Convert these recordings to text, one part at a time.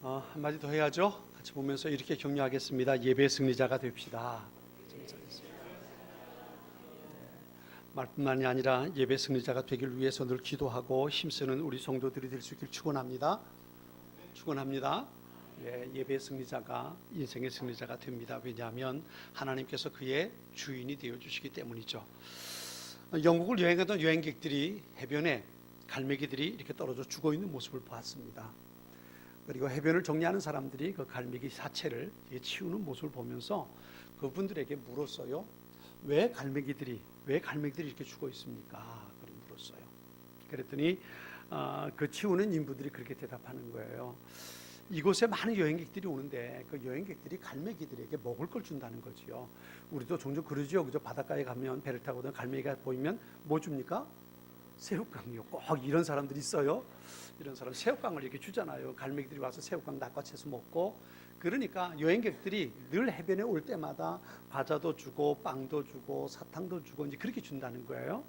한마디 더 해야죠. 같이 보면서 이렇게 격려하겠습니다. 예배 승리자가 됩시다. 말뿐만이 아니라 예배 승리자가 되길 위해서 늘 기도하고 힘쓰는 우리 성도들이 될 수 있길 축원합니다. 축원합니다. 예배 승리자가 인생의 승리자가 됩니다. 왜냐하면 하나님께서 그의 주인이 되어 주시기 때문이죠. 영국을 여행하던 여행객들이 해변에 갈매기들이 이렇게 떨어져 죽어 있는 모습을 보았습니다. 그리고 해변을 정리하는 사람들이 그 갈매기 사체를 치우는 모습을 보면서 그분들에게 물었어요. 왜 갈매기들이 이렇게 죽어 있습니까? 그렇게 물었어요. 그랬더니 그 치우는 인부들이 그렇게 대답하는 거예요. 이곳에 많은 여행객들이 오는데 그 여행객들이 갈매기들에게 먹을 걸 준다는 거지요. 우리도 종종 그러죠. 그죠? 바닷가에 가면 배를 타고든 갈매기가 보이면 뭐 줍니까? 새우깡이요. 꼭 이런 사람들이 있어요. 이런 사람 새우깡을 이렇게 주잖아요. 갈매기들이 와서 새우깡 낚아채서 먹고. 그러니까 여행객들이 늘 해변에 올 때마다 과자도 주고 빵도 주고 사탕도 주고 이제 그렇게 준다는 거예요.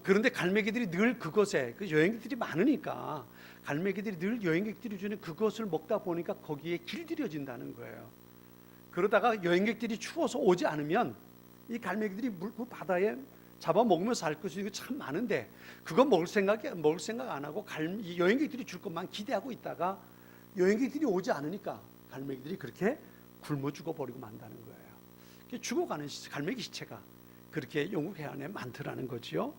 그런데 갈매기들이 늘 그것에 그 여행객들이 많으니까 갈매기들이 늘 여행객들이 주는 그것을 먹다 보니까 거기에 길들여진다는 거예요. 그러다가 여행객들이 추워서 오지 않으면 이 갈매기들이 그 바다에 잡아먹으면 살 것이 참 많은데 그거 먹을 생각 안 하고 여행객들이 줄 것만 기대하고 있다가 여행객들이 오지 않으니까 갈매기들이 그렇게 굶어 죽어버리고 만다는 거예요. 죽어가는 갈매기 시체가 그렇게 영국 해안에 많더라는 거지요.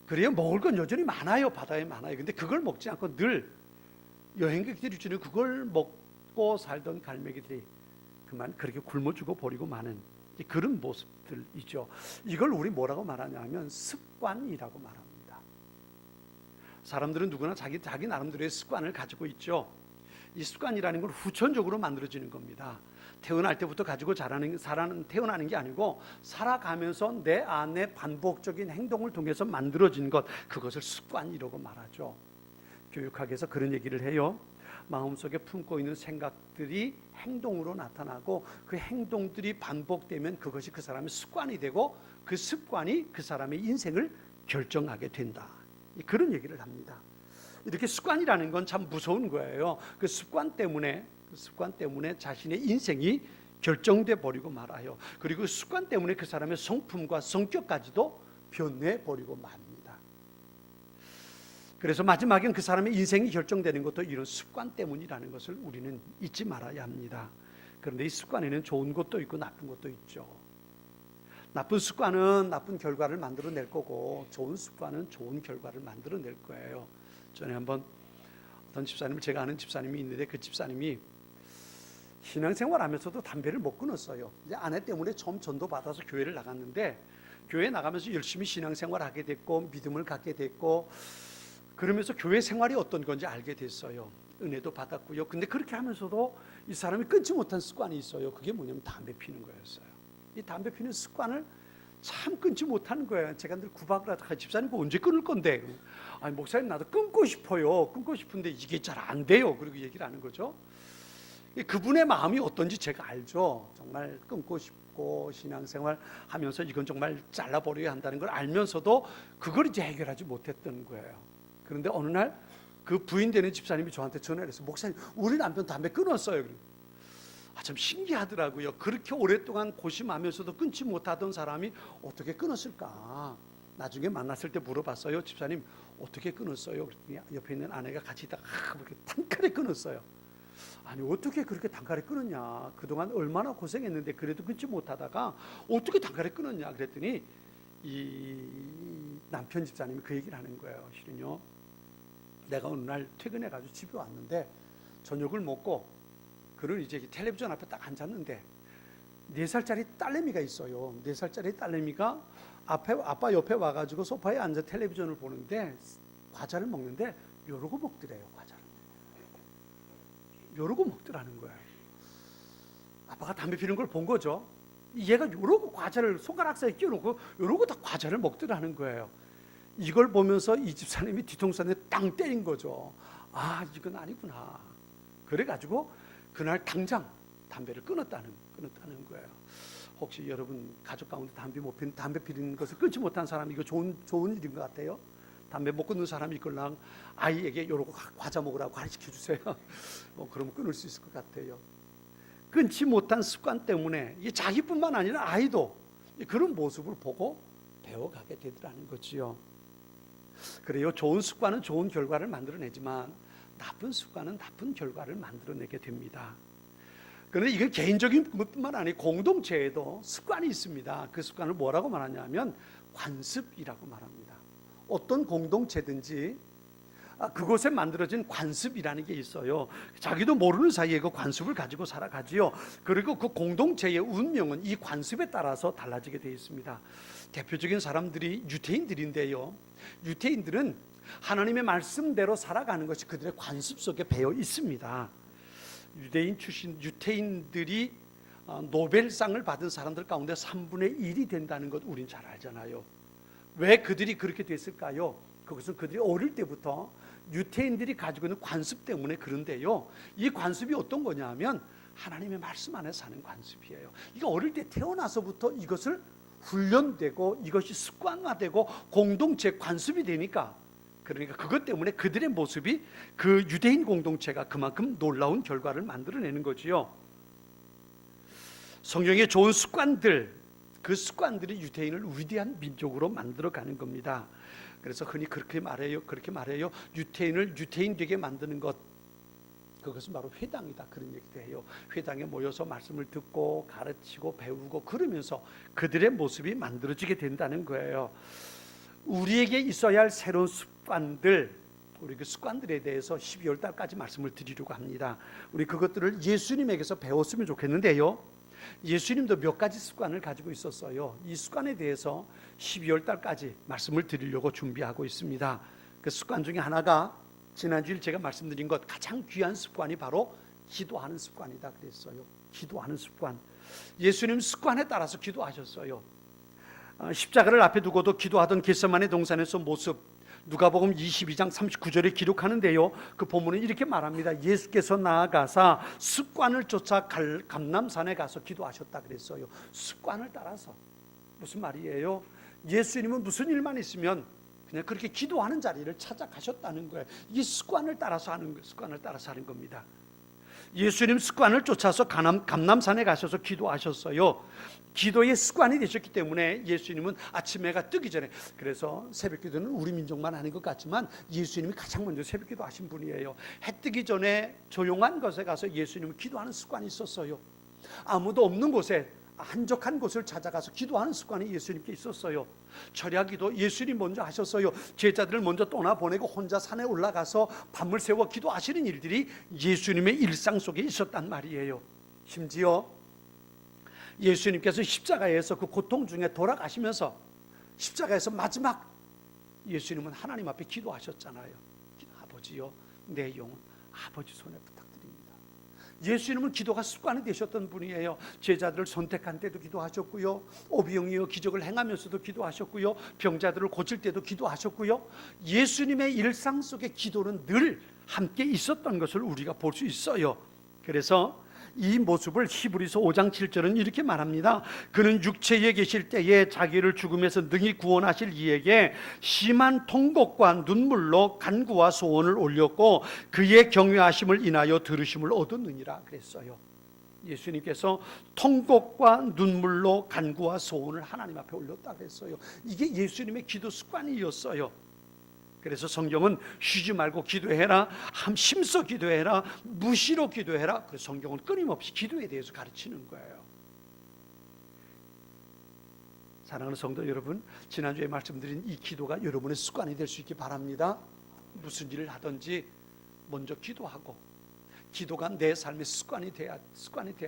그래요. 먹을 건 여전히 많아요. 바다에 많아요. 근데 그걸 먹지 않고 늘 여행객들이 주는 그걸 먹고 살던 갈매기들이 그만 그렇게 굶어 죽어버리고 마는 그런 모습들이죠. 이걸 우리 뭐라고 말하냐면 습관이라고 말합니다. 사람들은 누구나 자기 나름대로의 습관을 가지고 있죠. 이 습관이라는 건 후천적으로 만들어지는 겁니다. 태어날 때부터 가지고 태어나는 게 아니고 살아가면서 내 안에 반복적인 행동을 통해서 만들어진 것, 그것을 습관이라고 말하죠. 교육학에서 그런 얘기를 해요. 마음속에 품고 있는 생각들이 행동으로 나타나고 그 행동들이 반복되면 그것이 그 사람의 습관이 되고 그 습관이 그 사람의 인생을 결정하게 된다. 그런 얘기를 합니다. 이렇게 습관이라는 건 참 무서운 거예요. 그 습관 때문에 자신의 인생이 결정돼 버리고 말아요. 그리고 그 습관 때문에 그 사람의 성품과 성격까지도 변해 버리고 맙니다. 그래서 마지막엔 그 사람의 인생이 결정되는 것도 이런 습관 때문이라는 것을 우리는 잊지 말아야 합니다. 그런데 이 습관에는 좋은 것도 있고 나쁜 것도 있죠. 나쁜 습관은 나쁜 결과를 만들어낼 거고 좋은 습관은 좋은 결과를 만들어낼 거예요. 전에 한번 어떤 집사님을 제가 아는 집사님이 있는데 그 집사님이 신앙생활 하면서도 담배를 못 끊었어요. 이제 아내 때문에 처음 전도받아서 교회를 나갔는데 교회 나가면서 열심히 신앙생활 하게 됐고 믿음을 갖게 됐고 그러면서 교회 생활이 어떤 건지 알게 됐어요. 은혜도 받았고요. 근데 그렇게 하면서도 이 사람이 끊지 못한 습관이 있어요. 그게 뭐냐면 담배 피는 거였어요. 이 담배 피는 습관을 참 끊지 못하는 거예요. 제가 늘 구박을 하다가 집사님 그거 언제 끊을 건데? 아니 목사님 나도 끊고 싶어요. 끊고 싶은데 이게 잘 안 돼요. 그리고 얘기를 하는 거죠. 그분의 마음이 어떤지 제가 알죠. 정말 끊고 싶고 신앙생활 하면서 이건 정말 잘라버려야 한다는 걸 알면서도 그걸 이제 해결하지 못했던 거예요. 그런데 어느 날 그 부인 되는 집사님이 저한테 전화를 해서 목사님 우리 남편 담배 끊었어요. 참 신기하더라고요. 그렇게 오랫동안 고심하면서도 끊지 못하던 사람이 어떻게 끊었을까. 나중에 만났을 때 물어봤어요. 집사님 어떻게 끊었어요? 그랬더니 옆에 있는 아내가 같이 있다가 그렇게 단칼에 끊었어요. 아니 어떻게 그렇게 단칼에 끊었냐. 그동안 얼마나 고생했는데 그래도 끊지 못하다가 어떻게 단칼에 끊었냐. 그랬더니 이 남편 집사님이 그 얘기를 하는 거예요. 실은요. 내가 어느 날 퇴근해가지고 집에 왔는데 저녁을 먹고 그를 이제 텔레비전 앞에 딱 앉았는데 4살짜리 딸내미가 있어요. 4살짜리 딸내미가 아빠 옆에 와가지고 소파에 앉아 텔레비전을 보는데 과자를 먹는데 요러고 먹더래요. 과자를 요러고 먹더라는 거예요. 아빠가 담배 피는 걸 본 거죠. 얘가 요러고 과자를 손가락 사이에 끼워놓고 요러고 다 과자를 먹더라는 거예요. 이걸 보면서 이 집사님이 뒤통수에 땅 때린 거죠. 아 이건 아니구나. 그래가지고 그날 당장 담배를 끊었다는 거예요. 혹시 여러분 가족 가운데 담배 피는 것을 끊지 못한 사람 이거 좋은 일인 것 같아요. 담배 못 끊는 사람이 있걸랑 아이에게 요러고 과자 먹으라고 가르쳐 주세요. 그러면 끊을 수 있을 것 같아요. 끊지 못한 습관 때문에 자기뿐만 아니라 아이도 그런 모습을 보고 배워가게 되더라는 거지요. 그래요. 좋은 습관은 좋은 결과를 만들어내지만 나쁜 습관은 나쁜 결과를 만들어내게 됩니다. 그런데 이건 개인적인 것뿐만 아니고 공동체에도 습관이 있습니다. 그 습관을 뭐라고 말하냐면 관습이라고 말합니다. 어떤 공동체든지 그곳에 만들어진 관습이라는 게 있어요. 자기도 모르는 사이에 그 관습을 가지고 살아가지요. 그리고 그 공동체의 운명은 이 관습에 따라서 달라지게 되어 있습니다. 대표적인 사람들이 유대인들인데요. 유대인들은 하나님의 말씀대로 살아가는 것이 그들의 관습 속에 배어 있습니다. 유대인 출신 유대인들이 노벨상을 받은 사람들 가운데 3분의 1이 된다는 것 우린 잘 알잖아요. 왜 그들이 그렇게 됐을까요? 그것은 그들이 어릴 때부터 유대인들이 가지고 있는 관습 때문에 그런데요. 이 관습이 어떤 거냐면 하나님의 말씀 안에 사는 관습이에요. 이게 어릴 때 태어나서부터 이것을 훈련되고 이것이 습관화되고 공동체 관습이 되니까, 그러니까 그것 때문에 그들의 모습이 그 유대인 공동체가 그만큼 놀라운 결과를 만들어내는 거지요. 성경의 좋은 습관들, 그 습관들이 유대인을 위대한 민족으로 만들어가는 겁니다. 그래서 흔히 그렇게 말해요. 유대인을 유대인 되게 만드는 것, 그것은 바로 회당이다, 그런 얘기도 해요. 회당에 모여서 말씀을 듣고 가르치고 배우고 그러면서 그들의 모습이 만들어지게 된다는 거예요. 우리에게 있어야 할 새로운 습관들, 우리 그 습관들에 대해서 12월 달까지 말씀을 드리려고 합니다. 우리 그것들을 예수님에게서 배웠으면 좋겠는데요. 예수님도 몇 가지 습관을 가지고 있었어요. 이 습관에 대해서 12월 달까지 말씀을 드리려고 준비하고 있습니다. 그 습관 중에 하나가 지난주에 제가 말씀드린 것, 가장 귀한 습관이 바로 기도하는 습관이다 그랬어요. 기도하는 습관. 예수님 습관에 따라서 기도하셨어요. 십자가를 앞에 두고도 기도하던 겟세마네 동산에서 모습, 누가복음 22장 39절에 기록하는데요. 그 본문은 이렇게 말합니다. 예수께서 나아가사 습관을 쫓아 감람산에 가서 기도하셨다 그랬어요. 습관을 따라서. 무슨 말이에요? 예수님은 무슨 일만 있으면 그냥 그렇게 기도하는 자리를 찾아가셨다는 거예요. 이게 습관을 따라서 하는 겁니다. 예수님 습관을 쫓아서 감람산에 가셔서 기도하셨어요. 기도의 습관이 되셨기 때문에 예수님은 아침 해가 뜨기 전에, 그래서 새벽기도는 우리 민족만 하는 것 같지만 예수님이 가장 먼저 새벽기도 하신 분이에요. 해 뜨기 전에 조용한 곳에 가서 예수님은 기도하는 습관이 있었어요. 아무도 없는 곳에, 한적한 곳을 찾아가서 기도하는 습관이 예수님께 있었어요. 철야기도 예수님 먼저 하셨어요. 제자들을 먼저 떠나보내고 혼자 산에 올라가서 밤을 새워 기도하시는 일들이 예수님의 일상 속에 있었단 말이에요. 심지어 예수님께서 십자가에서 그 고통 중에 돌아가시면서 십자가에서 마지막 예수님은 하나님 앞에 기도하셨잖아요. 아버지요, 내 영혼 아버지 손에 부탁드립니다. 예수님은 기도가 습관이 되셨던 분이에요. 제자들을 선택한 때도 기도하셨고요, 오병이어 기적을 행하면서도 기도하셨고요, 병자들을 고칠 때도 기도하셨고요. 예수님의 일상 속에 기도는 늘 함께 있었던 것을 우리가 볼 수 있어요. 그래서 이 모습을 히브리서 5장 7절은 이렇게 말합니다. 그는 육체에 계실 때에 자기를 죽음에서 능히 구원하실 이에게 심한 통곡과 눈물로 간구와 소원을 올렸고 그의 경외하심을 인하여 들으심을 얻었느니라 그랬어요. 예수님께서 통곡과 눈물로 간구와 소원을 하나님 앞에 올렸다 그랬어요. 이게 예수님의 기도 습관이었어요. 그래서 성경은 쉬지 말고 기도해라, 힘써 기도해라, 무시로 기도해라. 그 성경은 끊임없이 기도에 대해서 가르치는 거예요. 사랑하는 성도 여러분, 지난주에 말씀드린 이 기도가 여러분의 습관이 될 수 있기 바랍니다. 무슨 일을 하든지 먼저 기도하고, 기도가 내 삶의 습관이 돼야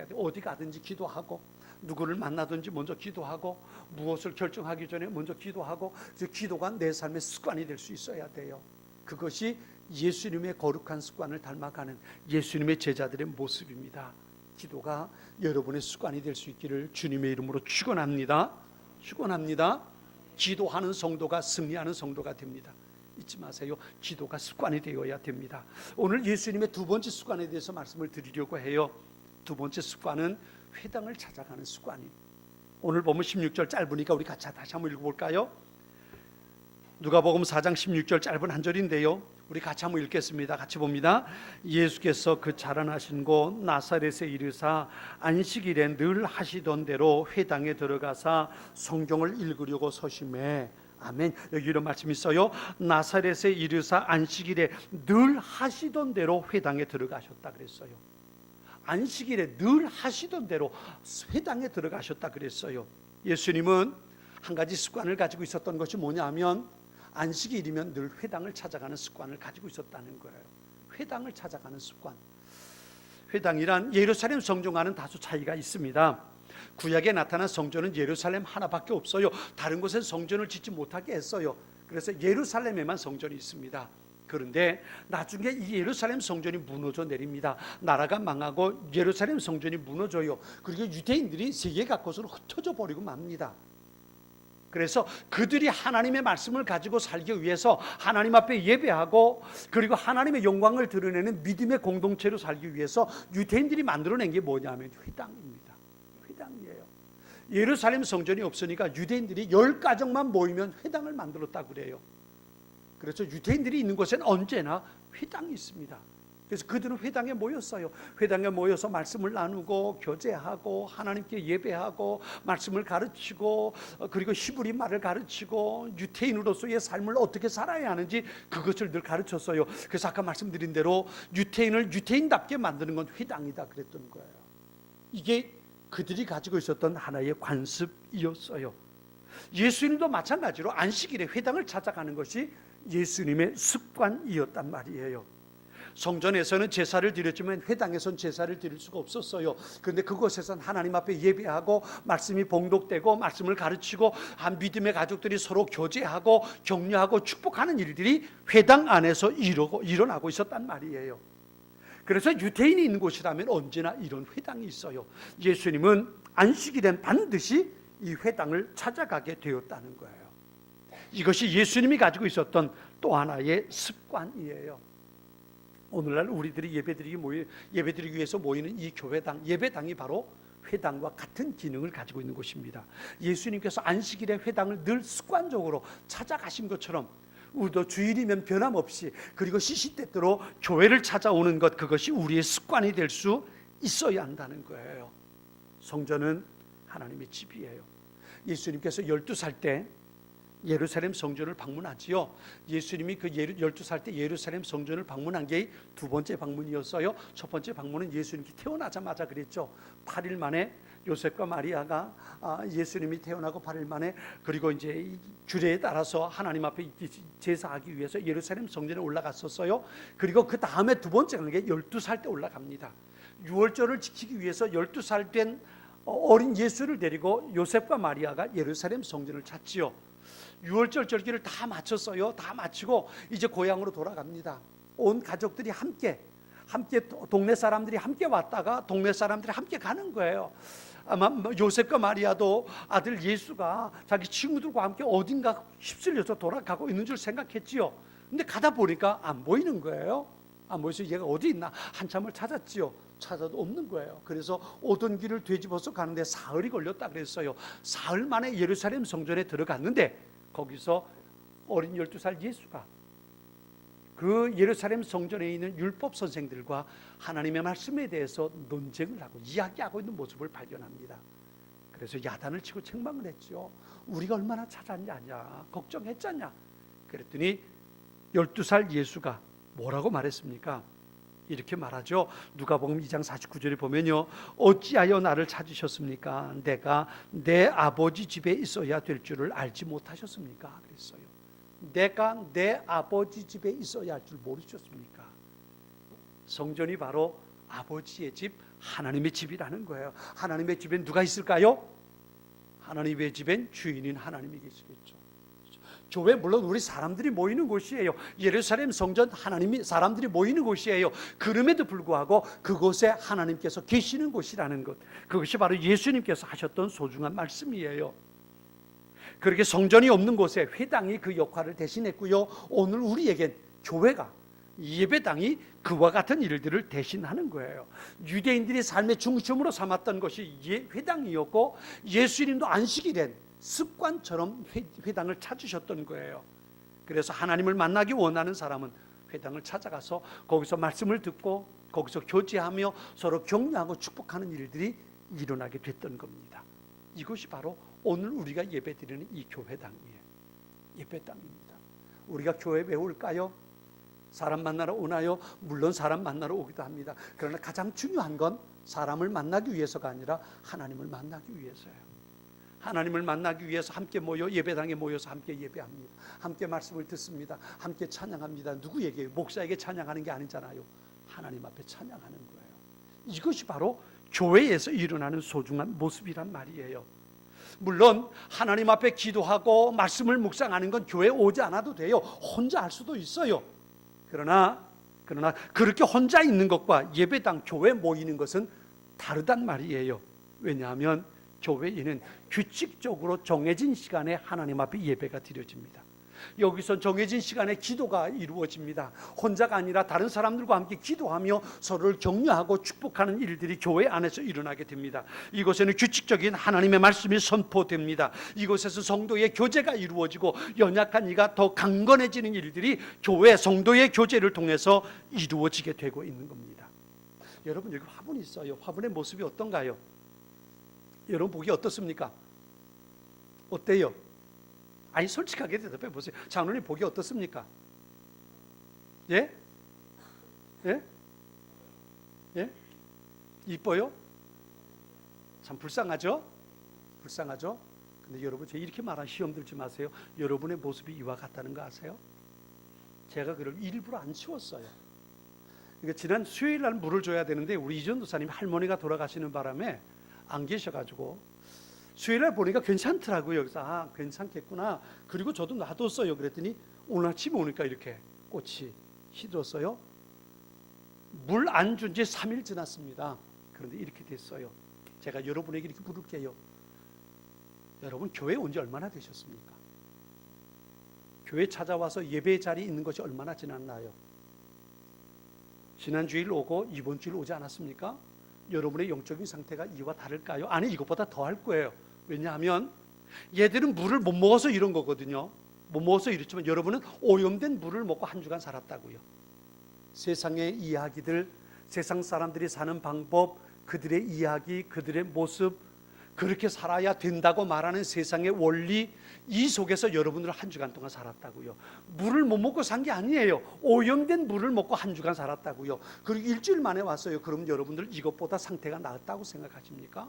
돼. 어디 가든지 기도하고, 누구를 만나든지 먼저 기도하고, 무엇을 결정하기 전에 먼저 기도하고, 기도가 내 삶의 습관이 될 수 있어야 돼요. 그것이 예수님의 거룩한 습관을 닮아가는 예수님의 제자들의 모습입니다. 기도가 여러분의 습관이 될 수 있기를 주님의 이름으로 축원합니다. 기도하는 성도가 승리하는 성도가 됩니다. 잊지 마세요. 기도가 습관이 되어야 됩니다. 오늘 예수님의 두 번째 습관에 대해서 말씀을 드리려고 해요. 두 번째 습관은 회당을 찾아가는 습관이. 오늘 보면 16절 짧으니까 우리 같이 다시 한번 읽어볼까요? 누가복음 4장 16절 짧은 한 절인데요. 우리 같이 한번 읽겠습니다. 같이 봅니다. 예수께서 그 자라나신 곳 나사렛에 이르사 안식일에 늘 하시던 대로 회당에 들어가사 성경을 읽으려고 서심해. 아멘. 여기 이런 말씀이 있어요. 나사렛에 이르사 안식일에 늘 하시던 대로 회당에 들어가셨다 그랬어요. 안식일에 늘 하시던 대로 회당에 들어가셨다 그랬어요. 예수님은 한 가지 습관을 가지고 있었던 것이 뭐냐면 안식일이면 늘 회당을 찾아가는 습관을 가지고 있었다는 거예요. 회당을 찾아가는 습관. 회당이란 예루살렘 성전과는 다소 차이가 있습니다. 구약에 나타난 성전은 예루살렘 하나밖에 없어요. 다른 곳엔 성전을 짓지 못하게 했어요. 그래서 예루살렘에만 성전이 있습니다. 그런데 나중에 이 예루살렘 성전이 무너져 내립니다. 나라가 망하고 예루살렘 성전이 무너져요. 그리고 유대인들이 세계 각곳으로 흩어져 버리고 맙니다. 그래서 그들이 하나님의 말씀을 가지고 살기 위해서 하나님 앞에 예배하고 그리고 하나님의 영광을 드러내는 믿음의 공동체로 살기 위해서 유대인들이 만들어낸 게 뭐냐면 회당입니다. 회당이에요. 예루살렘 성전이 없으니까 유대인들이 10가정만 모이면 회당을 만들었다고 그래요. 그래서 유대인들이 있는 곳엔 언제나 회당이 있습니다. 그래서 그들은 회당에 모였어요. 회당에 모여서 말씀을 나누고 교제하고 하나님께 예배하고 말씀을 가르치고 그리고 히브리 말을 가르치고 유태인으로서의 삶을 어떻게 살아야 하는지 그것을 늘 가르쳤어요. 그래서 아까 말씀드린 대로 유태인을 유태인답게 만드는 건 회당이다 그랬던 거예요. 이게 그들이 가지고 있었던 하나의 관습이었어요. 예수님도 마찬가지로 안식일에 회당을 찾아가는 것이 예수님의 습관이었단 말이에요. 성전에서는 제사를 드렸지만 회당에서는 제사를 드릴 수가 없었어요. 그런데 그곳에서는 하나님 앞에 예배하고 말씀이 봉독되고 말씀을 가르치고 한 믿음의 가족들이 서로 교제하고 격려하고 축복하는 일들이 회당 안에서 일어나고 있었단 말이에요. 그래서 유대인이 있는 곳이라면 언제나 이런 회당이 있어요. 예수님은 안식일엔 반드시 이 회당을 찾아가게 되었다는 거예요. 이것이 예수님이 가지고 있었던 또 하나의 습관이에요. 오늘날 우리들이 예배드리기 위해서 모이는 이 교회당, 예배당이 바로 회당과 같은 기능을 가지고 있는 곳입니다. 예수님께서 안식일에 회당을 늘 습관적으로 찾아가신 것처럼 우리도 주일이면 변함없이 그리고 시시때때로 교회를 찾아오는 것, 그것이 우리의 습관이 될 수 있어야 한다는 거예요. 성전은 하나님의 집이에요. 예수님께서 12살 때 예루살렘 성전을 방문하지요. 예수님이 그 12살 때 예루살렘 성전을 방문한 게 두 번째 방문이었어요. 첫 번째 방문은 예수님이 태어나자마자 그랬죠. 8일 만에 요셉과 마리아가 예수님이 태어나고 8일 만에 그리고 이제 규례에 따라서 하나님 앞에 제사하기 위해서 예루살렘 성전에 올라갔었어요. 그리고 그 다음에 두 번째 간 게 12살 때 올라갑니다. 유월절을 지키기 위해서 12살 된 어린 예수를 데리고 요셉과 마리아가 예루살렘 성전을 찾지요. 유월절 절기를 다 마쳤어요. 다 마치고 이제 고향으로 돌아갑니다. 온 가족들이 함께 동네 사람들이 함께 왔다가 동네 사람들이 함께 가는 거예요. 아마 요셉과 마리아도 아들 예수가 자기 친구들과 함께 어딘가 휩쓸려서 돌아가고 있는 줄 생각했지요. 근데 가다 보니까 안 보이는 거예요. 안 보여서 얘가 어디 있나 한참을 찾았지요. 찾아도 없는 거예요. 그래서 오던 길을 되짚어서 가는데 사흘이 걸렸다 그랬어요. 사흘 만에 예루살렘 성전에 들어갔는데 거기서 어린 12살 예수가 그 예루살렘 성전에 있는 율법 선생들과 하나님의 말씀에 대해서 논쟁을 하고 이야기하고 있는 모습을 발견합니다. 그래서 야단을 치고 책망을 했죠. 우리가 얼마나 찾았냐, 걱정했잖냐. 그랬더니 12살 예수가 뭐라고 말했습니까? 이렇게 말하죠. 누가복음 2장 49절에 보면요, 어찌하여 나를 찾으셨습니까? 내가 내 아버지 집에 있어야 될 줄을 알지 못하셨습니까? 그랬어요. 내가 내 아버지 집에 있어야 할 줄 모르셨습니까? 성전이 바로 아버지의 집, 하나님의 집이라는 거예요. 하나님의 집엔 누가 있을까요? 하나님의 집엔 주인인 하나님이 계시겠죠. 교회 물론 우리 사람들이 모이는 곳이에요. 예루살렘 성전 하나님이 사람들이 모이는 곳이에요. 그럼에도 불구하고 그곳에 하나님께서 계시는 곳이라는 것, 그것이 바로 예수님께서 하셨던 소중한 말씀이에요. 그렇게 성전이 없는 곳에 회당이 그 역할을 대신했고요. 오늘 우리에겐 교회가, 예배당이 그와 같은 일들을 대신하는 거예요. 유대인들이 삶의 중심으로 삼았던 것이 회당이었고 예수님도 안식일엔 습관처럼 회당을 찾으셨던 거예요. 그래서 하나님을 만나기 원하는 사람은 회당을 찾아가서 거기서 말씀을 듣고 거기서 교제하며 서로 격려하고 축복하는 일들이 일어나게 됐던 겁니다. 이것이 바로 오늘 우리가 예배드리는 이 교회당이에요. 예배당입니다. 우리가 교회 왜 올까요? 사람 만나러 오나요? 물론 사람 만나러 오기도 합니다. 그러나 가장 중요한 건 사람을 만나기 위해서가 아니라 하나님을 만나기 위해서예요. 하나님을 만나기 위해서 함께 모여 예배당에 모여서 함께 예배합니다. 함께 말씀을 듣습니다. 함께 찬양합니다. 누구에게? 목사에게 찬양하는 게 아니잖아요. 하나님 앞에 찬양하는 거예요. 이것이 바로 교회에서 일어나는 소중한 모습이란 말이에요. 물론 하나님 앞에 기도하고 말씀을 묵상하는 건 교회에 오지 않아도 돼요. 혼자 할 수도 있어요. 그러나 그렇게 혼자 있는 것과 예배당 교회 모이는 것은 다르단 말이에요. 왜냐하면 교회에는 규칙적으로 정해진 시간에 하나님 앞에 예배가 드려집니다. 여기서 정해진 시간에 기도가 이루어집니다. 혼자가 아니라 다른 사람들과 함께 기도하며 서로를 격려하고 축복하는 일들이 교회 안에서 일어나게 됩니다. 이곳에는 규칙적인 하나님의 말씀이 선포됩니다. 이곳에서 성도의 교제가 이루어지고 연약한 이가 더 강건해지는 일들이 교회 성도의 교제를 통해서 이루어지게 되고 있는 겁니다. 여러분, 여기 화분이 있어요. 화분의 모습이 어떤가요? 여러분 보기 어떻습니까? 어때요? 아니, 솔직하게 대답해 보세요. 장로님 보기 어떻습니까? 예? 예? 예? 이뻐요? 참 불쌍하죠? 불쌍하죠? 근데 여러분, 제가 이렇게 말한 시험 들지 마세요. 여러분의 모습이 이와 같다는 거 아세요? 제가 그걸 일부러 안 치웠어요. 그러니까 지난 수요일 날 물을 줘야 되는데 우리 이전 도사님 할머니가 돌아가시는 바람에 안 계셔가지고 수요일날 보니까 괜찮더라고요. 그래서 괜찮겠구나. 그리고 저도 놔뒀어요. 그랬더니 오늘 아침에 오니까 이렇게 꽃이 시들었어요. 물 안 준 지 3일 지났습니다. 그런데 이렇게 됐어요. 제가 여러분에게 이렇게 물을게요. 여러분, 교회 온 지 얼마나 되셨습니까? 교회 찾아와서 예배 자리에 있는 것이 얼마나 지났나요? 지난 주일 오고 이번 주일 오지 않았습니까? 여러분의 영적인 상태가 이와 다를까요? 아니, 이것보다 더 할 거예요. 왜냐하면 얘들은 물을 못 먹어서 이런 거거든요. 못 먹어서 이렇지만 여러분은 오염된 물을 먹고 한 주간 살았다고요. 세상의 이야기들, 세상 사람들이 사는 방법, 그들의 이야기, 그들의 모습, 그렇게 살아야 된다고 말하는 세상의 원리, 이 속에서 여러분들 한 주간 동안 살았다고요. 물을 못 먹고 산 게 아니에요. 오염된 물을 먹고 한 주간 살았다고요. 그리고 일주일 만에 왔어요. 그럼 여러분들 이것보다 상태가 나았다고 생각하십니까?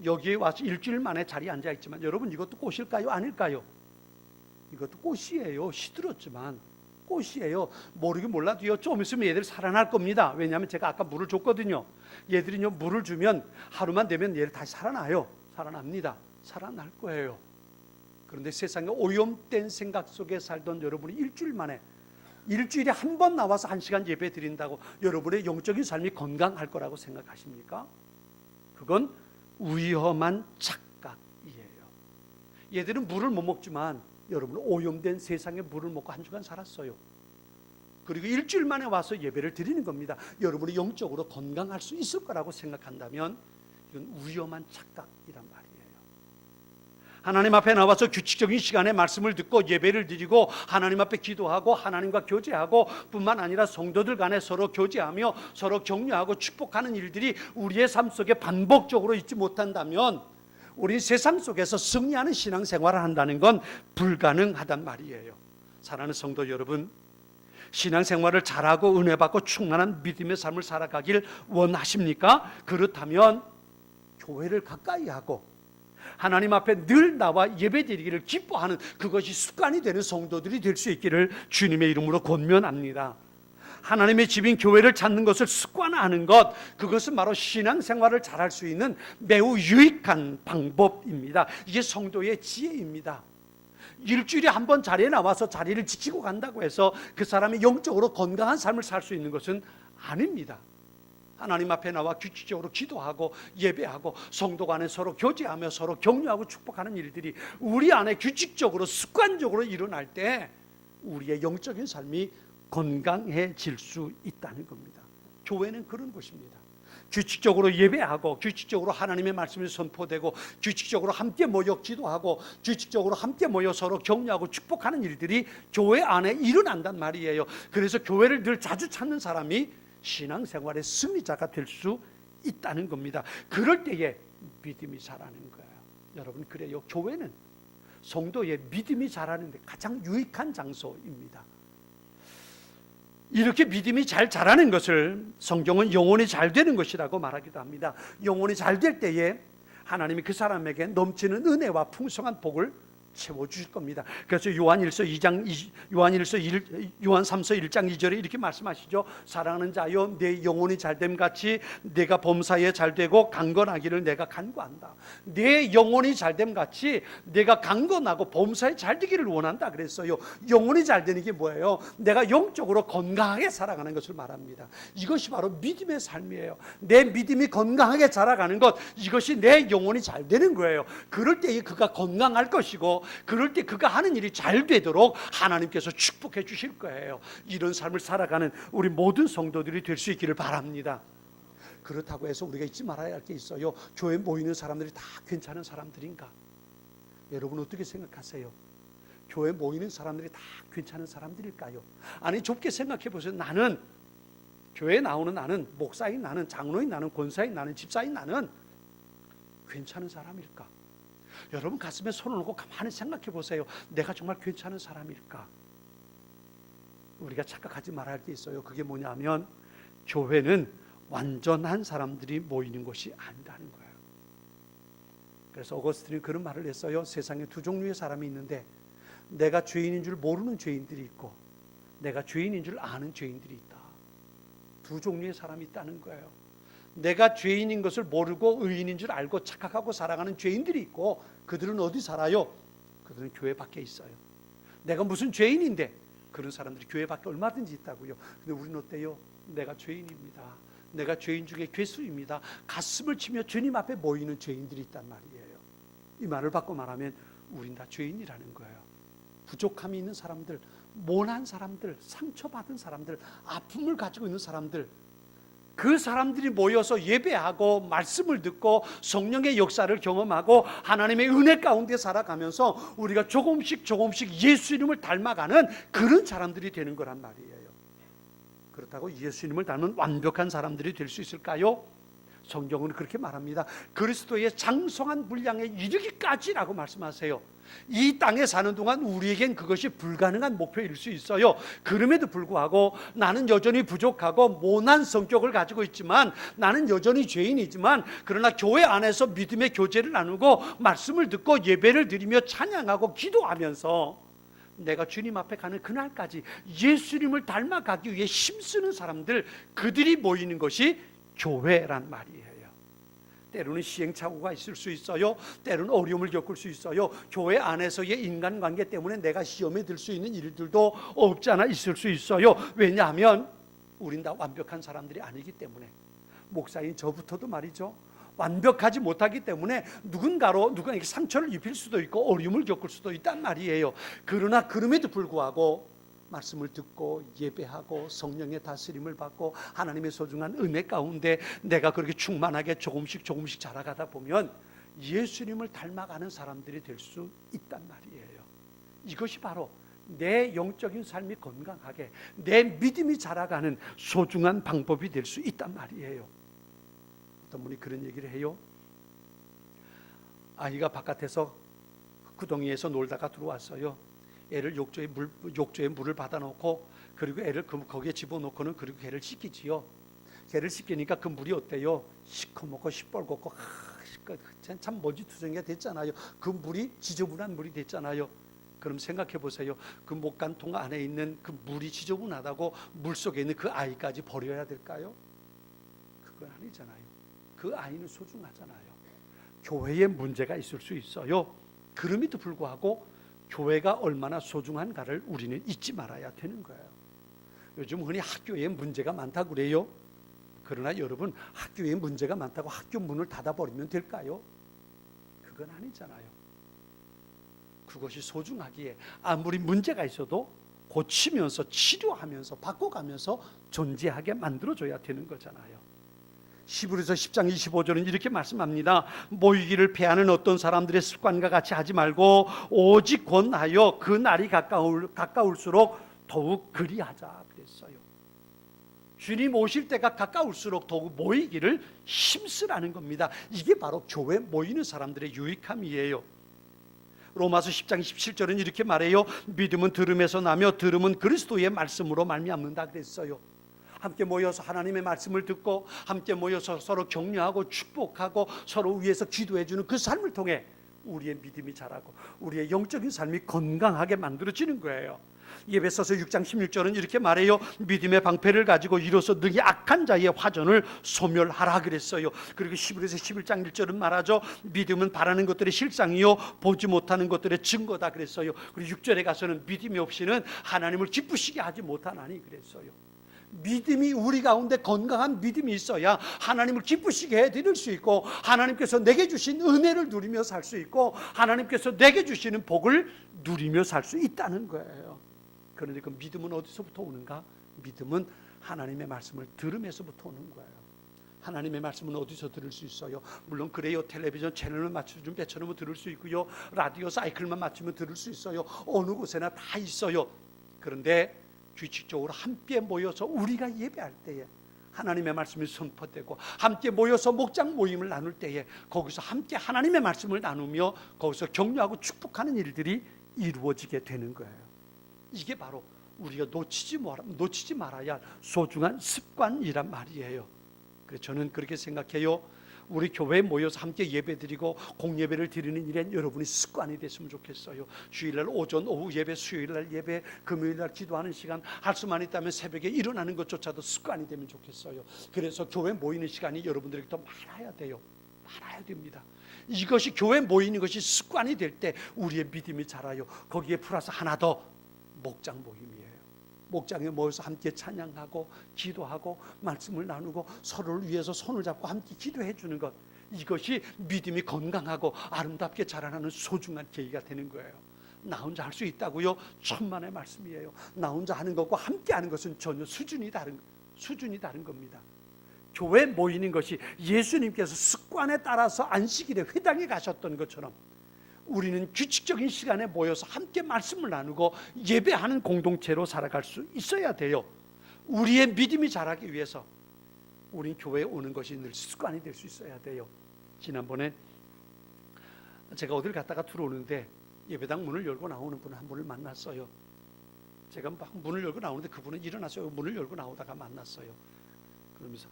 여기에 와서 일주일 만에 자리에 앉아있지만 여러분, 이것도 꽃일까요? 아닐까요? 이것도 꽃이에요. 시들었지만 꽃이에요. 모르긴 몰라도요, 좀 있으면 얘들 살아날 겁니다. 왜냐하면 제가 아까 물을 줬거든요. 얘들이요, 물을 주면 하루만 되면 얘들 다시 살아나요. 살아납니다. 살아날 거예요. 그런데 세상에 오염된 생각 속에 살던 여러분이 일주일 만에, 일주일에 한 번 나와서 1시간 예배 드린다고 여러분의 영적인 삶이 건강할 거라고 생각하십니까? 그건 위험한 착각이에요. 얘들은 물을 못 먹지만 여러분은 오염된 세상에 물을 먹고 한 주간 살았어요. 그리고 일주일 만에 와서 예배를 드리는 겁니다. 여러분이 영적으로 건강할 수 있을 거라고 생각한다면 이건 위험한 착각이란 말이에요. 하나님 앞에 나와서 규칙적인 시간에 말씀을 듣고 예배를 드리고 하나님 앞에 기도하고 하나님과 교제하고 뿐만 아니라 성도들 간에 서로 교제하며 서로 격려하고 축복하는 일들이 우리의 삶 속에 반복적으로 있지 못한다면 우리 세상 속에서 승리하는 신앙생활을 한다는 건 불가능하단 말이에요. 사랑하는 성도 여러분, 신앙생활을 잘하고 은혜받고 충만한 믿음의 삶을 살아가길 원하십니까? 그렇다면 교회를 가까이 하고 하나님 앞에 늘 나와 예배드리기를 기뻐하는 그것이 습관이 되는 성도들이 될 수 있기를 주님의 이름으로 권면합니다. 하나님의 집인 교회를 찾는 것을 습관화하는 것, 그것은 바로 신앙생활을 잘할 수 있는 매우 유익한 방법입니다. 이게 성도의 지혜입니다. 일주일에 한 번 자리에 나와서 자리를 지키고 간다고 해서 그 사람이 영적으로 건강한 삶을 살 수 있는 것은 아닙니다. 하나님 앞에 나와 규칙적으로 기도하고 예배하고 성도 간에 서로 교제하며 서로 격려하고 축복하는 일들이 우리 안에 규칙적으로 습관적으로 일어날 때 우리의 영적인 삶이 건강해질 수 있다는 겁니다. 교회는 그런 곳입니다. 규칙적으로 예배하고 규칙적으로 하나님의 말씀이 선포되고 규칙적으로 함께 모여 기도하고 규칙적으로 함께 모여 서로 격려하고 축복하는 일들이 교회 안에 일어난단 말이에요. 그래서 교회를 늘 자주 찾는 사람이 신앙생활의 승리자가 될 수 있다는 겁니다. 그럴 때에 믿음이 자라는 거예요. 여러분, 그래요. 교회는 성도의 믿음이 자라는 데 가장 유익한 장소입니다. 이렇게 믿음이 잘 자라는 것을 성경은 영혼이 잘 되는 것이라고 말하기도 합니다. 영혼이 잘 될 때에 하나님이 그 사람에게 넘치는 은혜와 풍성한 복을 채워주실 겁니다. 그래서 요한3서 1장 2절에 이렇게 말씀하시죠. 사랑하는 자여, 내 영혼이 잘됨 같이 내가 범사에 잘되고 강건하기를 내가 간구한다. 내 영혼이 잘됨 같이 내가 강건하고 범사에 잘되기를 원한다 그랬어요. 영혼이 잘되는 게 뭐예요? 내가 영적으로 건강하게 살아가는 것을 말합니다. 이것이 바로 믿음의 삶이에요. 내 믿음이 건강하게 자라가는 것, 이것이 내 영혼이 잘 되는 거예요. 그럴 때에 그가 건강할 것이고, 그럴 때 그가 하는 일이 잘 되도록 하나님께서 축복해 주실 거예요. 이런 삶을 살아가는 우리 모든 성도들이 될 수 있기를 바랍니다. 그렇다고 해서 우리가 잊지 말아야 할 게 있어요. 교회 모이는 사람들이 다 괜찮은 사람들인가? 여러분 어떻게 생각하세요? 교회 모이는 사람들이 다 괜찮은 사람들일까요? 아니, 좁게 생각해 보세요. 나는, 교회에 나오는 나는, 목사인 나는, 장로인 나는, 권사인 나는, 집사인 나는 괜찮은 사람일까? 여러분 가슴에 손을 얹고 가만히 생각해 보세요. 내가 정말 괜찮은 사람일까? 우리가 착각하지 말아야 할 게 있어요. 그게 뭐냐면 교회는 완전한 사람들이 모이는 것이 아니라는 거예요. 그래서 어거스틴이 그런 말을 했어요. 세상에 두 종류의 사람이 있는데 내가 죄인인 줄 모르는 죄인들이 있고 내가 죄인인 줄 아는 죄인들이 있다. 두 종류의 사람이 있다는 거예요. 내가 죄인인 것을 모르고 의인인 줄 알고 착각하고 살아가는 죄인들이 있고, 그들은 어디 살아요? 그들은 교회 밖에 있어요. 내가 무슨 죄인인데 그런 사람들이 교회 밖에 얼마든지 있다고요. 근데 우리는 어때요? 내가 죄인입니다. 내가 죄인 중에 괴수입니다. 가슴을 치며 주님 앞에 모이는 죄인들이 있단 말이에요. 이 말을 바꿔 말하면 우린 다 죄인이라는 거예요. 부족함이 있는 사람들, 모난 사람들, 상처받은 사람들, 아픔을 가지고 있는 사람들, 그 사람들이 모여서 예배하고 말씀을 듣고 성령의 역사를 경험하고 하나님의 은혜 가운데 살아가면서 우리가 조금씩 예수 이름을 닮아가는 그런 사람들이 되는 거란 말이에요. 그렇다고 예수님을 닮은 완벽한 사람들이 될 수 있을까요? 성경은 그렇게 말합니다. 그리스도의 장성한 분량에 이르기까지라고 말씀하세요. 이 땅에 사는 동안 우리에겐 그것이 불가능한 목표일 수 있어요. 그럼에도 불구하고 나는 여전히 부족하고 모난 성격을 가지고 있지만, 나는 여전히 죄인이지만, 그러나 교회 안에서 믿음의 교제를 나누고 말씀을 듣고 예배를 드리며 찬양하고 기도하면서 내가 주님 앞에 가는 그날까지 예수님을 닮아가기 위해 힘쓰는 사람들, 그들이 모이는 것이 교회란 말이에요. 때로는 시행착오가 있을 수 있어요. 때로는 어려움을 겪을 수 있어요. 교회 안에서의 인간관계 때문에 내가 시험에 들 수 있는 일들도 없지 않아 있을 수 있어요. 왜냐하면 우린 다 완벽한 사람들이 아니기 때문에. 목사인 저부터도 말이죠, 완벽하지 못하기 때문에 누군가에게 상처를 입힐 수도 있고 어려움을 겪을 수도 있단 말이에요. 그러나 그럼에도 불구하고 말씀을 듣고 예배하고 성령의 다스림을 받고 하나님의 소중한 은혜 가운데 내가 그렇게 충만하게 조금씩 자라가다 보면 예수님을 닮아가는 사람들이 될 수 있단 말이에요. 이것이 바로 내 영적인 삶이 건강하게, 내 믿음이 자라가는 소중한 방법이 될 수 있단 말이에요. 어떤 분이 그런 얘기를 해요. 아이가 바깥에서 구덩이에서 놀다가 들어왔어요. 애를 욕조에 물을 받아놓고, 그리고 애를 거기에 집어넣고는 그리고 개를 씻기지요. 개를 씻기니까 그 물이 어때요? 시커멓고 시뻘겋고 참 먼지투성이가 됐잖아요. 그 물이 지저분한 물이 됐잖아요. 그럼 생각해 보세요. 그 목간통 안에 있는 그 물이 지저분하다고 물 속에 있는 그 아이까지 버려야 될까요? 그건 아니잖아요. 그 아이는 소중하잖아요. 교회에 문제가 있을 수 있어요. 그럼에도 불구하고 교회가 얼마나 소중한가를 우리는 잊지 말아야 되는 거예요. 요즘 흔히 학교에 문제가 많다고 그래요. 그러나 여러분, 학교에 문제가 많다고 학교 문을 닫아버리면 될까요? 그건 아니잖아요. 그것이 소중하기에 아무리 문제가 있어도 고치면서 치료하면서 바꿔가면서 존재하게 만들어줘야 되는 거잖아요. 히브리서 10장 25절은 이렇게 말씀합니다. 모이기를 패하는 어떤 사람들의 습관과 같이 하지 말고 오직 권하여 그 날이 가까울수록 더욱 그리하자 그랬어요. 주님 오실 때가 가까울수록 더욱 모이기를 힘쓰라는 겁니다. 이게 바로 교회 모이는 사람들의 유익함이에요. 로마서 10장 17절은 이렇게 말해요. 믿음은 들음에서 나며 들음은 그리스도의 말씀으로 말미암는다 그랬어요. 함께 모여서 하나님의 말씀을 듣고 함께 모여서 서로 격려하고 축복하고 서로 위해서 기도해주는 그 삶을 통해 우리의 믿음이 자라고 우리의 영적인 삶이 건강하게 만들어지는 거예요. 에베소서 6장 16절은 이렇게 말해요. 믿음의 방패를 가지고 이로써 능히 악한 자의 화전을 소멸하라 그랬어요. 그리고 히브리서 11장 1절은 말하죠. 믿음은 바라는 것들의 실상이요 보지 못하는 것들의 증거다 그랬어요. 그리고 6절에 가서는 믿음이 없이는 하나님을 기쁘시게 하지 못하나니 그랬어요. 믿음이 우리 가운데 건강한 믿음이 있어야 하나님을 기쁘시게 해드릴 수 있고 하나님께서 내게 주신 은혜를 누리며 살 수 있고 하나님께서 내게 주시는 복을 누리며 살 수 있다는 거예요. 그런데 그 믿음은 어디서부터 오는가? 믿음은 하나님의 말씀을 들으면서부터 오는 거예요. 하나님의 말씀은 어디서 들을 수 있어요? 물론 그래요. 텔레비전 채널을 맞추면 배처럼 들을 수 있고요. 라디오 사이클만 맞추면 들을 수 있어요. 어느 곳에나 다 있어요. 그런데 규칙적으로 함께 모여서 우리가 예배할 때에 하나님의 말씀이 선포되고 함께 모여서 목장 모임을 나눌 때에 거기서 함께 하나님의 말씀을 나누며 거기서 격려하고 축복하는 일들이 이루어지게 되는 거예요. 이게 바로 우리가 놓치지 말아야 할 소중한 습관이란 말이에요. 그래서 저는 그렇게 생각해요. 우리 교회에 모여서 함께 예배드리고 공예배를 드리는 일엔 여러분이 습관이 됐으면 좋겠어요. 주일날 오전 오후 예배, 수요일날 예배, 금요일날 기도하는 시간 할 수만 있다면 새벽에 일어나는 것조차도 습관이 되면 좋겠어요. 그래서 교회 모이는 시간이 여러분들에게 더 많아야 돼요. 많아야 됩니다. 이것이 교회 모이는 것이 습관이 될 때 우리의 믿음이 자라요. 거기에 플러스 하나 더 목장 모임이에요. 목장에 모여서 함께 찬양하고 기도하고 말씀을 나누고 서로를 위해서 손을 잡고 함께 기도해 주는 것, 이것이 믿음이 건강하고 아름답게 자라나는 소중한 계기가 되는 거예요. 나 혼자 할 수 있다고요? 천만의 말씀이에요. 나 혼자 하는 것과 함께 하는 것은 전혀 수준이 다른 겁니다. 교회에 모이는 것이 예수님께서 습관에 따라서 안식일에 회당에 가셨던 것처럼 우리는 규칙적인 시간에 모여서 함께 말씀을 나누고 예배하는 공동체로 살아갈 수 있어야 돼요. 우리의 믿음이 자라기 위해서 우린 교회에 오는 것이 늘 습관이 될 수 있어야 돼요. 지난번에 제가 어딜 갔다가 들어오는데 예배당 문을 열고 나오는 분 한 분을 만났어요. 제가 막 문을 열고 나오는데 그분은 일어나서 문을 열고 나오다가 만났어요. 그러면서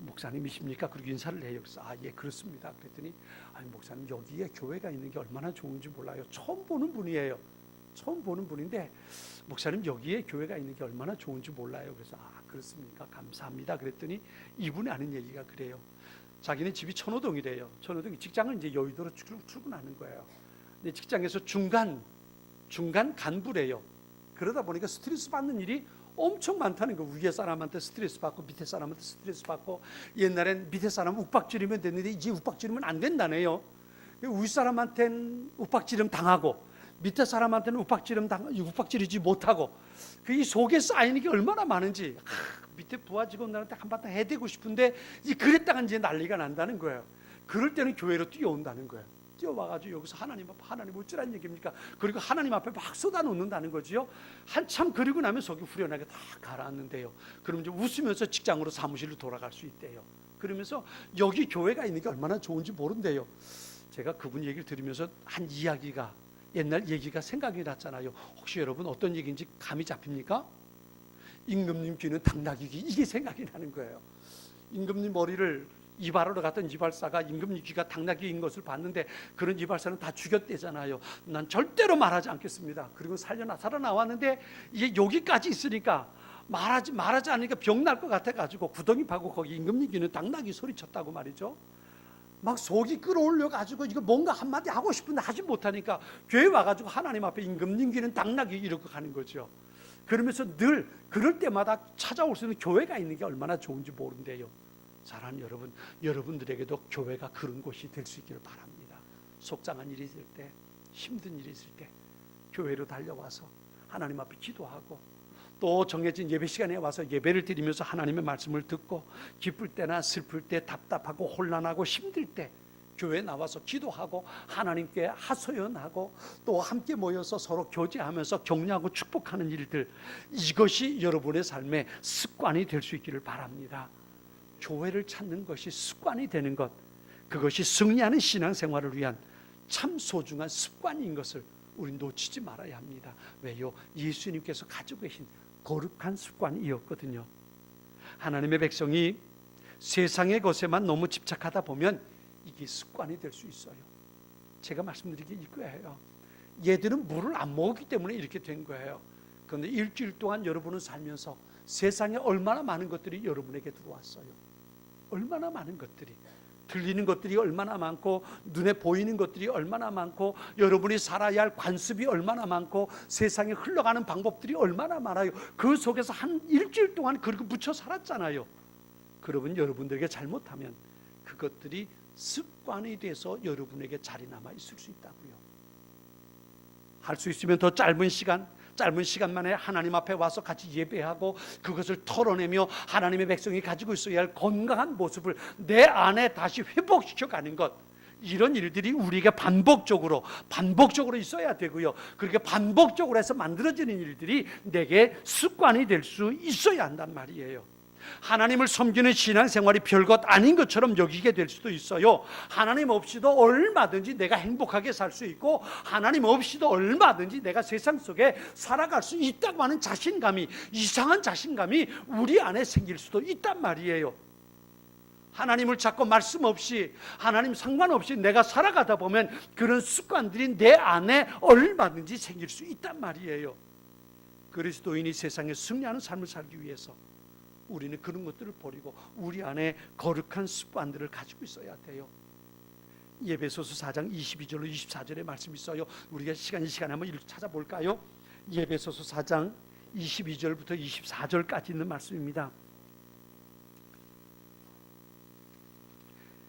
목사님이십니까? 그리고 인사를 해요. 그래서 예 그렇습니다. 그랬더니 목사님 여기에 교회가 있는 게 얼마나 좋은지 몰라요. 처음 보는 분이에요. 처음 보는 분인데 목사님 여기에 교회가 있는 게 얼마나 좋은지 몰라요. 그래서 그렇습니까? 감사합니다. 그랬더니 이분이 하는 얘기가 그래요. 자기는 집이 천호동이래요. 천호동 직장은 이제 여의도로 출근하는 거예요. 근데 직장에서 중간 간부래요. 그러다 보니까 스트레스 받는 일이 엄청 많다는 거. 위에 사람한테 스트레스 받고 밑에 사람한테 스트레스 받고. 옛날엔 밑에 사람 욱박지르면 됐는데 이제 욱박지르면 안 된다네요. 위 사람한테는 욱박지름 당하고 밑에 사람한테는 욱박지르지 못하고 그 속에 쌓이는 게 얼마나 많은지 밑에 부하 직원들한테 한바탕 해대고 싶은데 이제 그랬다가 이제 난리가 난다는 거예요. 그럴 때는 교회로 뛰어온다는 거예요. 뛰어와가지고 여기서 하나님 어쩌란 얘기입니까? 그리고 하나님 앞에 막 쏟아놓는다는 거지요. 한참 그리고 나면 속이 후련하게 다 가라앉는데요. 그럼 이제 웃으면서 직장으로 사무실로 돌아갈 수 있대요. 그러면서 여기 교회가 있는 게 얼마나 좋은지 모른대요. 제가 그분 얘기를 들으면서 한 이야기가 옛날 얘기가 생각이 났잖아요. 혹시 여러분 어떤 얘기인지 감이 잡힙니까? 임금님 귀는 당나귀 귀, 이게 생각이 나는 거예요. 임금님 머리를 이발하러 갔던 이발사가 임금님 귀가 당나귀인 것을 봤는데 그런 이발사는 다 죽였대잖아요. 난 절대로 말하지 않겠습니다. 그리고 살아나왔는데 이게 여기까지 있으니까 말하지 않으니까 병 날 것 같아가지고 구덩이 파고 거기 임금님 귀는 당나귀 소리쳤다고 말이죠. 막 속이 끌어올려가지고 이거 뭔가 한마디 하고 싶은데 하지 못하니까 교회 와가지고 하나님 앞에 임금님 귀는 당나귀 이러고 가는 거죠. 그러면서 늘 그럴 때마다 찾아올 수 있는 교회가 있는 게 얼마나 좋은지 모른대요. 사랑하는 여러분, 여러분들에게도 교회가 그런 곳이 될 수 있기를 바랍니다. 속상한 일이 있을 때, 힘든 일이 있을 때 교회로 달려와서 하나님 앞에 기도하고 또 정해진 예배 시간에 와서 예배를 드리면서 하나님의 말씀을 듣고 기쁠 때나 슬플 때 답답하고 혼란하고 힘들 때 교회에 나와서 기도하고 하나님께 하소연하고 또 함께 모여서 서로 교제하면서 격려하고 축복하는 일들, 이것이 여러분의 삶의 습관이 될 수 있기를 바랍니다. 교회를 찾는 것이 습관이 되는 것, 그것이 승리하는 신앙생활을 위한 참 소중한 습관인 것을 우리 놓치지 말아야 합니다. 왜요? 예수님께서 가지고 계신 거룩한 습관이었거든요. 하나님의 백성이 세상의 것에만 너무 집착하다 보면 이게 습관이 될 수 있어요. 제가 말씀드리기 이거예요. 얘들은 물을 안 먹었기 때문에 이렇게 된 거예요. 그런데 일주일 동안 여러분은 살면서 세상에 얼마나 많은 것들이 여러분에게 들어왔어요. 얼마나 많은 것들이, 들리는 것들이 얼마나 많고 눈에 보이는 것들이 얼마나 많고 여러분이 살아야 할 관습이 얼마나 많고 세상에 흘러가는 방법들이 얼마나 많아요. 그 속에서 한 일주일 동안 그렇게 묻혀 살았잖아요. 그러면 여러분들에게 잘못하면 그것들이 습관이 돼서 여러분에게 자리 남아 있을 수 있다고요. 할 수 있으면 더 짧은 시간 만에 하나님 앞에 와서 같이 예배하고 그것을 털어내며 하나님의 백성이 가지고 있어야 할 건강한 모습을 내 안에 다시 회복시켜가는 것, 이런 일들이 우리에게 반복적으로 있어야 되고요. 그렇게 반복적으로 해서 만들어지는 일들이 내게 습관이 될 수 있어야 한단 말이에요. 하나님을 섬기는 신앙생활이 별것 아닌 것처럼 여기게 될 수도 있어요. 하나님 없이도 얼마든지 내가 행복하게 살 수 있고 하나님 없이도 얼마든지 내가 세상 속에 살아갈 수 있다고 하는 자신감이, 이상한 자신감이 우리 안에 생길 수도 있단 말이에요. 하나님을 찾고 말씀 없이, 하나님 상관없이 내가 살아가다 보면 그런 습관들이 내 안에 얼마든지 생길 수 있단 말이에요. 그리스도인이 세상에 승리하는 삶을 살기 위해서 우리는 그런 것들을 버리고 우리 안에 거룩한 습관들을 가지고 있어야 돼요. 예배소서 4장 22절로 24절의 말씀이 있어요. 우리가 시간에 한번 읽고 찾아볼까요? 예배소서 4장 22절부터 24절까지 있는 말씀입니다.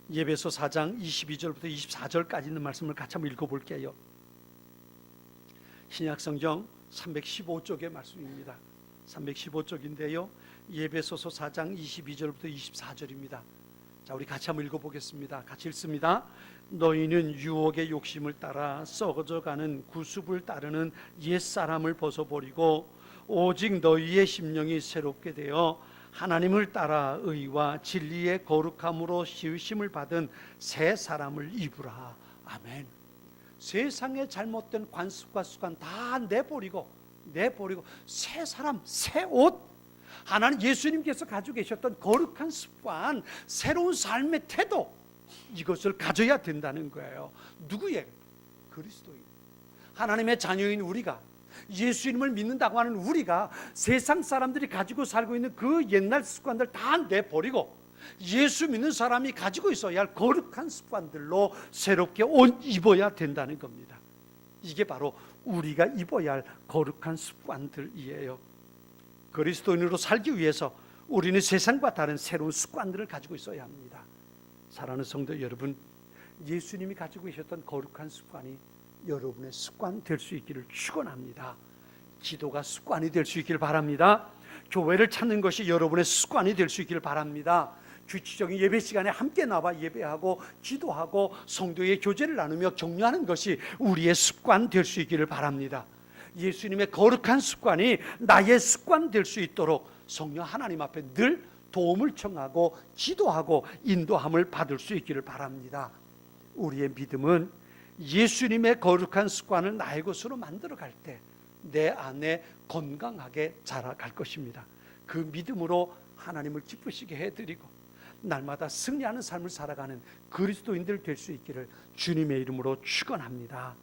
예배소 4장 22절부터 24절까지 있는 말씀을 같이 한번 읽어볼게요. 신약성경 315쪽의 말씀입니다. 315쪽인데요. 예배소서 4장 22절부터 24절입니다. 자, 우리 같이 한번 읽어보겠습니다. 같이 읽습니다. 너희는 유혹의 욕심을 따라 썩어져가는 구습을 따르는 옛사람을 벗어버리고 오직 너희의 심령이 새롭게 되어 하나님을 따라 의와 진리의 거룩함으로 지으심을 받은 새 사람을 입으라. 아멘. 세상의 잘못된 관습과 습관 다 내버리고 새 사람, 새 옷, 하나님 예수님께서 가지고 계셨던 거룩한 습관, 새로운 삶의 태도, 이것을 가져야 된다는 거예요. 누구의? 그리스도인, 하나님의 자녀인 우리가, 예수님을 믿는다고 하는 우리가 세상 사람들이 가지고 살고 있는 그 옛날 습관들 다 내버리고 예수 믿는 사람이 가지고 있어야 할 거룩한 습관들로 새롭게 옷 입어야 된다는 겁니다. 이게 바로 우리가 입어야 할 거룩한 습관들이에요. 그리스도인으로 살기 위해서 우리는 세상과 다른 새로운 습관들을 가지고 있어야 합니다. 사랑하는 성도 여러분, 예수님이 가지고 계셨던 거룩한 습관이 여러분의 습관 될 수 있기를 축원합니다. 기도가 습관이 될 수 있기를 바랍니다. 교회를 찾는 것이 여러분의 습관이 될 수 있기를 바랍니다. 규칙적인 예배 시간에 함께 나와 예배하고 기도하고 성도의 교제를 나누며 격려하는 것이 우리의 습관 될 수 있기를 바랍니다. 예수님의 거룩한 습관이 나의 습관 될 수 있도록 성령 하나님 앞에 늘 도움을 청하고 기도하고 인도함을 받을 수 있기를 바랍니다. 우리의 믿음은 예수님의 거룩한 습관을 나의 것으로 만들어 갈 때 내 안에 건강하게 자라갈 것입니다. 그 믿음으로 하나님을 기쁘시게 해드리고 날마다 승리하는 삶을 살아가는 그리스도인들 될 수 있기를 주님의 이름으로 축원합니다.